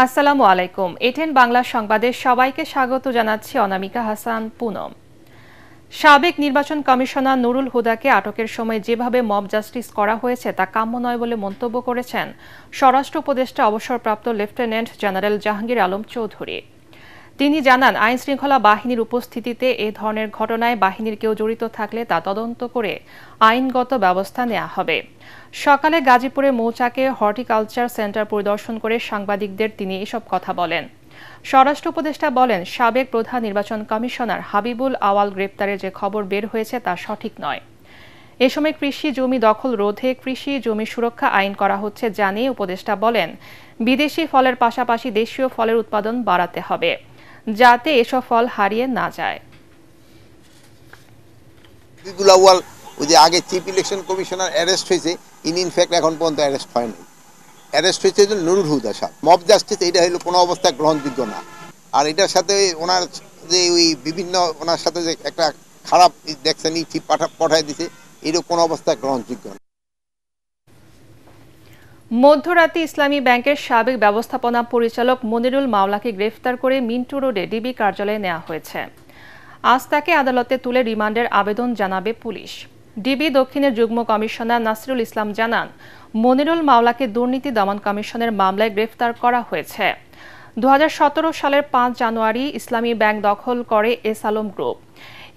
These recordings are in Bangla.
আসসালামু আলাইকুম। এটেন বাংলা সংবাদে সবাইকে স্বাগত জানাচ্ছি অনামিকা হাসান পুনম। সাবেক নির্বাচন কমিশনার নুরুল হুদাকে আটকের সময় যেভাবে মব জাস্টিস করা হয়েছে তা কাম্য নয় বলে মন্তব্য করেছেন স্বরাষ্ট্র উপদেষ্টা অবসরপ্রাপ্ত লেফটেন্যান্ট জেনারেল জাহাঙ্গীর আলম চৌধুরী। তিনি জানান, আইন শৃঙ্খলা বাহিনীর উপস্থিতিতে এ ধরনের ঘটনায় বাহিনীর কেউ জড়িত থাকলে তা তদন্ত করে আইনগত ব্যবস্থা নেওয়া হবে। সকালে গাজীপুরে মৌচাকে হর্টিকালচার সেন্টার পরিদর্শন করে সাংবাদিকদের তিনি এসব কথা বলেন। স্বরাষ্ট্র উপদেষ্টা বলেন, সাবেক প্রধান নির্বাচন কমিশনার হাবিবুল আওয়াল গ্রেপ্তারের যে খবর বের হয়েছে তা সঠিক নয়। এ সময় কৃষি জমি দখল রোধে কৃষি জমি সুরক্ষা আইন করা হচ্ছে জানিয়ে উপদেষ্টা বলেন, বিদেশি ফলের পাশাপাশি দেশীয় ফলের উৎপাদন বাড়াতে হবে যাতে এসব ফল হারিয়ে না যায়। হাবিবুল আওয়াল ওই যে আগে চিফ ইলেকশন কমিশনার অ্যারেস্ট হয়েছে, ইনি ইনফ্যাক্ট এখন পর্যন্ত অ্যারেস্ট হয়নি। অ্যারেস্ট হয়েছে নুরুল হুদা সাহেব। মব জাস্টিস এটা হলো কোনো অবস্থায় গ্রহণযোগ্য না। আর এটার সাথে ওনার যে ওই বিভিন্ন ওনার সাথে যে একটা খারাপ দেখছেন চিঠি পাঠায় দিছে, এটা কোনো অবস্থায় গ্রহণযোগ্য না। মধ্যরাতে ইসলামী ব্যাংকের সাবেক ব্যবস্থাপনা পরিচালক মনিরুল মাওলাকে গ্রেফতার করে মিন্টু রোডে ডিবি কার্যালয়ে নেওয়া হয়েছে। আজ তাকে আদালতে তুলে রিমান্ডের আবেদন জানাবে পুলিশ। ডিবি দক্ষিণের যুগ্ম কমিশনার নাসিরুল ইসলাম জানান, মনিরুল মাওলাকে দুর্নীতি দমন কমিশনের মামলায় গ্রেফতার করা হয়েছে। 2017 সালের 5 জানুয়ারি ইসলামী ব্যাংক দখল করে এস আলম গ্রুপ।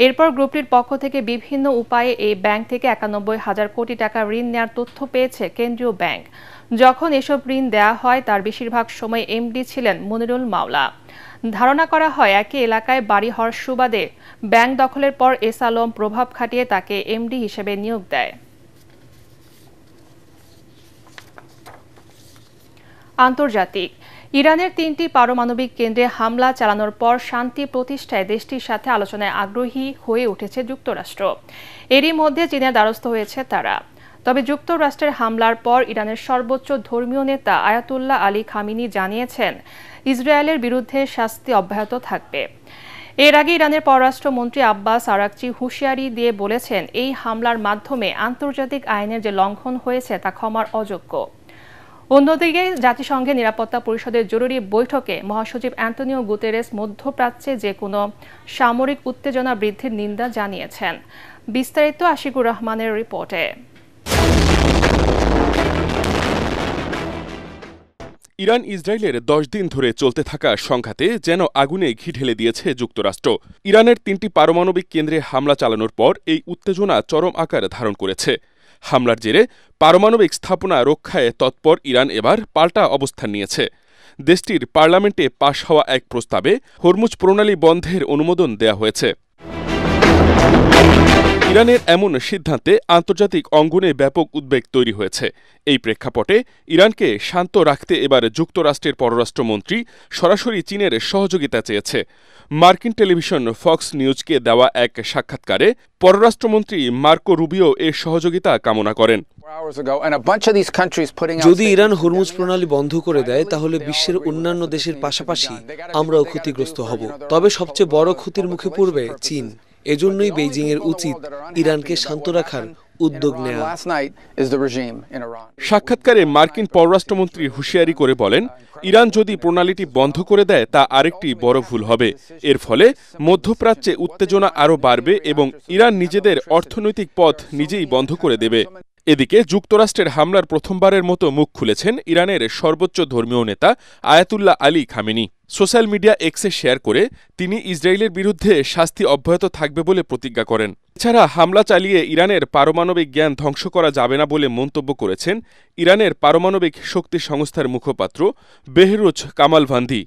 এরপর গ্রুপটির পক্ষ থেকে বিভিন্ন উপায়ে এই ব্যাংক থেকে 91,000 কোটি টাকা ঋণ নেওয়ার তথ্য পেয়েছে কেন্দ্রীয় ব্যাংক। যখন এসব ঋণ দেয়া হয় তার বেশিরভাগ সময় এমডি ছিলেন মনিরুল মাওলা। ধারণা করা হয় একই এলাকায় বাড়ি হওয়ার সুবাদে ব্যাংক দখলের পর এস আলম প্রভাব খাটিয়ে তাকে এমডি হিসেবে নিয়োগ দেয়। আন্তর্জাতিক, ইরানের 3টি পারমাণবিক কেন্দ্রে হামলা চালানোর পর শান্তি প্রতিষ্ঠায় দেশটির সাথে আলোচনায় আগ্রহী হয়ে উঠেছে যুক্তরাষ্ট্র। এরই মধ্যে চীনের দ্বারস্থ হয়েছে তারা। তবে যুক্তরাষ্ট্রের হামলার পর ইরানের সর্বোচ্চ ধর্মীয় নেতা আয়াতুল্লাহ আলী খামিনি জানিয়েছেন, ইসরায়েলের বিরুদ্ধে শাস্তি অব্যাহত থাকবে। এর আগে ইরানের পররাষ্ট্রমন্ত্রী আব্বাস আরাকচি হুঁশিয়ারি দিয়ে বলেছেন, এই হামলার মাধ্যমে আন্তর্জাতিক আইনের যে লঙ্ঘন হয়েছে তা ক্ষমার অযোগ্য। অন্যদিকে জাতিসংঘের নিরাপত্তা পরিষদের জরুরি বৈঠকে মহাসচিব অ্যান্টনিও গুতেরেস মধ্যপ্রাচ্যে যে কোনো সামরিক উত্তেজনা বৃদ্ধির নিন্দা জানিয়েছেন। বিস্তারিত আশিকুর রহমানের রিপোর্টে। ইরান ইসরায়েলের 10 দিন ধরে চলতে থাকা সংঘাতে যেন আগুনে ঘি ঢেলে দিয়েছে যুক্তরাষ্ট্র। ইরানের 3টি পারমাণবিক কেন্দ্রে হামলা চালানোর পর এই উত্তেজনা চরম আকার ধারণ করেছে। হামলার জেরে পারমাণবিক স্থাপনা রক্ষায় তৎপর ইরান এবার পাল্টা অবস্থান নিয়েছে। দেশটির পার্লামেন্টে পাশ হওয়া এক প্রস্তাবে হরমুজ প্রণালী বন্ধের অনুমোদন দেয়া হয়েছে। ইরানের এমন সিদ্ধান্তে আন্তর্জাতিক অঙ্গনে ব্যাপক উদ্বেগ তৈরি হয়েছে। এই প্রেক্ষাপটে ইরানকে শান্ত রাখতে এবার যুক্তরাষ্ট্রের পররাষ্ট্রমন্ত্রী সরাসরি চীনের সহযোগিতা চেয়েছে। মার্কিন টেলিভিশন ফক্স নিউজকে দেওয়া এক সাক্ষাৎকারে পররাষ্ট্রমন্ত্রী মার্কো রুবিও এর সহযোগিতা কামনা করেন। যদি ইরান হরমুজ প্রণালী বন্ধ করে দেয় তাহলে বিশ্বের অন্যান্য দেশের পাশাপাশি আমরাও ক্ষতিগ্রস্ত হব। তবে সবচেয়ে বড় ক্ষতির মুখে পড়বে চীন। এজন্যই বেইজিং এর উচিত ইরানকে শান্ত রাখার উদ্যোগ নেওয়া। সাক্ষাৎকারে মার্কিন পররাষ্ট্রমন্ত্রী হুঁশিয়ারি করে বলেন, ইরান যদি প্রণালীটি বন্ধ করে দেয় তা আরেকটি বড় ভুল হবে। এর ফলে মধ্যপ্রাচ্যে উত্তেজনা আরও বাড়বে এবং ইরান নিজেদের অর্থনৈতিক পথ নিজেই বন্ধ করে দেবে। এদিকে যুক্তরাষ্ট্রের হামলার প্রথমবারের মতো মুখ খুলেছেন ইরানের সর্বোচ্চ ধর্মীয় নেতা Ayatollah Ali Khamenei. Social media এক্সে শেয়ার করে তিনি ইসরায়েলের বিরুদ্ধে শাস্তি অব্যাহত থাকবে বলে প্রতিজ্ঞা করেন। এছাড়া হামলা চালিয়ে ইরানের পারমাণবিক জ্ঞান ধ্বংস করা যাবে না বলে মন্তব্য করেছেন ইরানের পারমাণবিক শক্তি সংস্থার মুখপাত্র বেহরুজ কামালভান্দি।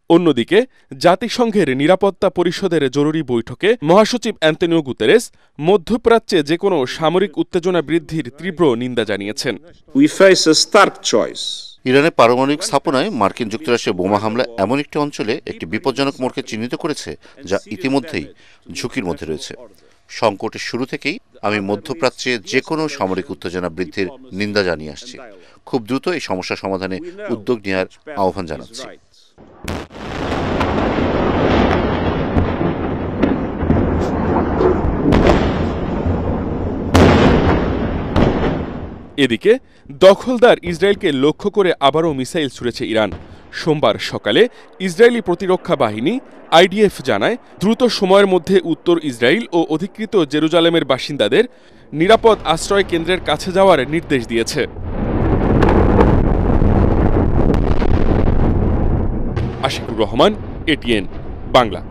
অন্যদিকে জাতিসংঘের নিরাপত্তা পরিষদের জরুরি বৈঠকে মহাসচিব অ্যান্টনিও গুতেরেস মধ্যপ্রাচ্যে যে কোনো সামরিক উত্তেজনা বৃদ্ধির তীব্র নিন্দা জানিয়েছেন। ইরানের পারমাণবিক স্থাপনায় মার্কিন যুক্তরাষ্ট্রের বোমা হামলা এমন একটি অঞ্চলে একটি বিপজ্জনক মোড়কে চিহ্নিত করেছে যা ইতিমধ্যেই ঝুঁকির মধ্যে রয়েছে। সংকটের শুরু থেকেই আমি মধ্যপ্রাচ্যে যে কোনো সামরিক উত্তেজনা বৃদ্ধির নিন্দা জানিয়ে আসছি। খুব দ্রুত এই সমস্যা সমাধানে উদ্যোগ নেওয়ার আহ্বান জানাচ্ছি। এদিকে দখলদার ইসরায়েলকে লক্ষ্য করে আবারও মিসাইল ছুড়েছে ইরান। সোমবার সকালে ইসরায়েলি প্রতিরক্ষা বাহিনী আইডিএফ জানায় দ্রুত সময়ের মধ্যে উত্তর ইসরায়েল ও অধিকৃত জেরুজালেমের বাসিন্দাদের নিরাপদ আশ্রয় কেন্দ্রের কাছে যাওয়ার নির্দেশ দিয়েছে। আশিকুর রহমান, এটিএন বাংলা।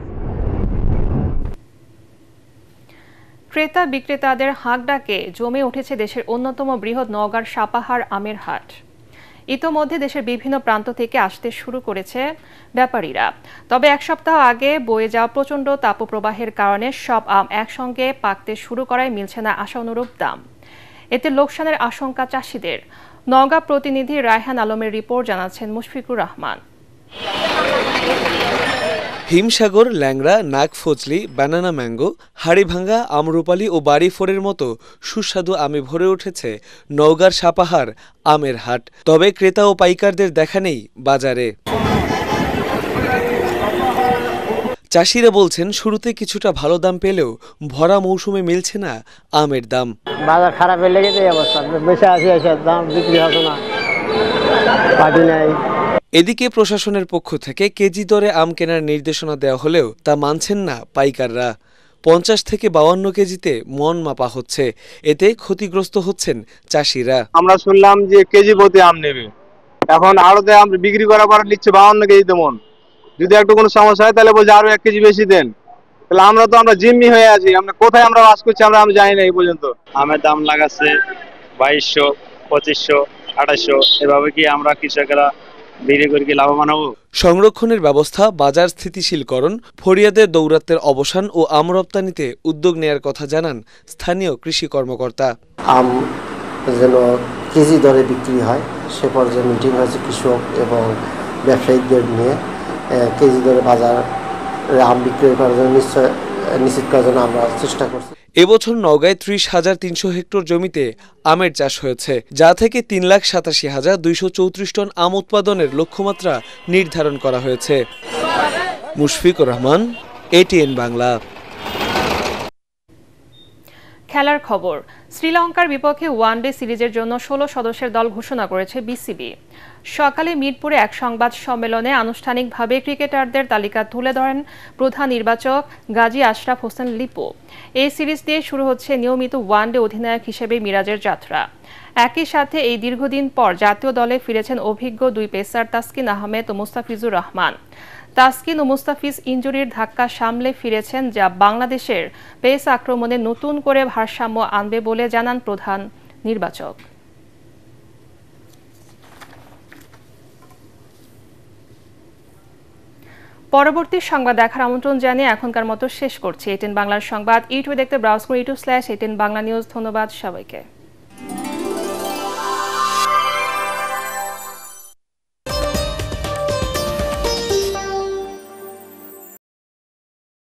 ক্রেতা বিক্রেতাদের হাঁক ডাকে জমে উঠেছে দেশের অন্যতম বৃহৎ নওগাঁর সাপাহার আমের হাট। ইতোমধ্যে দেশের বিভিন্ন প্রান্ত থেকে আসতে শুরু করেছে ব্যাপারীরা। তবে এক সপ্তাহ আগে বয়ে যাওয়া প্রচণ্ড তাপপ্রবাহের কারণে সব আম একসঙ্গে পাকতে শুরু করায় মিলছে না আশানুরূপ দাম। এতে লোকসানের আশঙ্কা চাষিদের। নওগাঁ প্রতিনিধি রায়হান আলমের রিপোর্ট জানাচ্ছেন মুশফিকুর রহমান। হিমসাগর, ল্যাংড়া, নাগফজলি, বানানা ম্যাঙ্গো, হাড়িভাঙ্গা, আমরুপালি ও বাড়িফোরের মতো সুস্বাদু আমে ভরে উঠেছে নওগাঁর সাপাহার আমের হাট। তবে ক্রেতা ও পাইকারদের দেখা নেই বাজারে। চাষিরা বলছেন শুরুতে কিছুটা ভালো দাম পেলেও ভরা মৌসুমে মিলছে না আমের দাম। বাজার খারাপের লেগেছে এই অবস্থা, বেশি আছে দাম বিক্রি হতো না, পাটি নাই। এদিকে প্রশাসনের পক্ষ থেকে কেজি দরে আম কেনার নির্দেশনা দেওয়া হলেও তা মানছেন না পাইকাররা। 50 থেকে 52 কেজিতে মন মাপা হচ্ছে, এতে ক্ষতিগ্রস্ত হচ্ছেন চাষিরা। আমরা শুনলাম যে কেজি প্রতি আম নেবে, এখন আড়তে আম বিক্রি করার পর নিচ্ছে 52 কেজিতে মন। যদি একটু কোনো সমস্যা হয় তাহলে বলছে আরো 1 কেজি বেশি দেন। তাহলে আমরা জিম্মি হয়ে আছি, আমরা কোথায় আমরা বাস করছি আমরা জানি না এই পর্যন্ত। আমের দাম লাগাচ্ছে 2200, 2500, 2800, এভাবে কি আমরা কৃষকেরা বিক্রি করে কি লাভবান হব? সংরক্ষণের ব্যবস্থা, বাজার স্থিতিশীলকরণ, ফরিয়াদের দৌরাত্ম্যের অবসান ও আম রপ্তানিতে উদ্যোগ নেয়ার কথা জানান স্থানীয় কৃষি কর্মকর্তা। আম যেন কেজি দরে বিক্রি হয় সে পর্যায়ে মিটিং হয়েছে কৃষক এবং ব্যবসায়ীদের নিয়ে। কেজি দরে বাজার আম বিক্রি করার জন্য নিশ্চিত করার জন্য আমরা চেষ্টা করছি। এবছর নওগাঁয় 30,300 হেক্টর জমিতে আমের চাষ হয়েছে, যা থেকে 3,87,234 টন আম উৎপাদনের লক্ষ্যমাত্রা নির্ধারণ করা হয়েছে। মুশফিকুর রহমান, এটিএন বাংলা। খেলার খবর। শ্রীলঙ্কার বিপক্ষে ওয়ানডে সিরিজের জন্য 16 সদস্যের দল ঘোষণা করেছে বিসিবি। সকালে মিরপুরে এক সংবাদ সম্মেলনে আনুষ্ঠানিকভাবে ক্রিকেটারদের তালিকা তুলে ধরেন প্রধান নির্বাচক গাজী আশরাফ হোসেন লিপু। এই সিরিজ দিয়ে শুরু হচ্ছে নিয়মিত ওয়ানডে অধিনায়ক হিসেবে মিরাজের যাত্রা। একই সাথে এই দীর্ঘদিন পর জাতীয় দলে ফিরেছেন অভিজ্ঞ দুই পেসার তাসকিন আহমেদ ও মুস্তাফিজুর রহমান। তাসকিন ও মুস্তাফিজ ইনজুরির ধাক্কা সামলে ফিরেছেন, যা বাংলাদেশের পেস আক্রমণে নতুন করে ভারসাম্য আনবে বলে জানান প্রধান নির্বাচক। পরবর্তী সংবাদ দেখার আমন্ত্রণ জানিয়ে এখনকার মতো শেষ করছি এটিএন বাংলার সংবাদ। ইউটিউবে দেখতে ব্রাউজ করে youtube/ATN বাংলা নিউজ। ধন্যবাদ সবাইকে।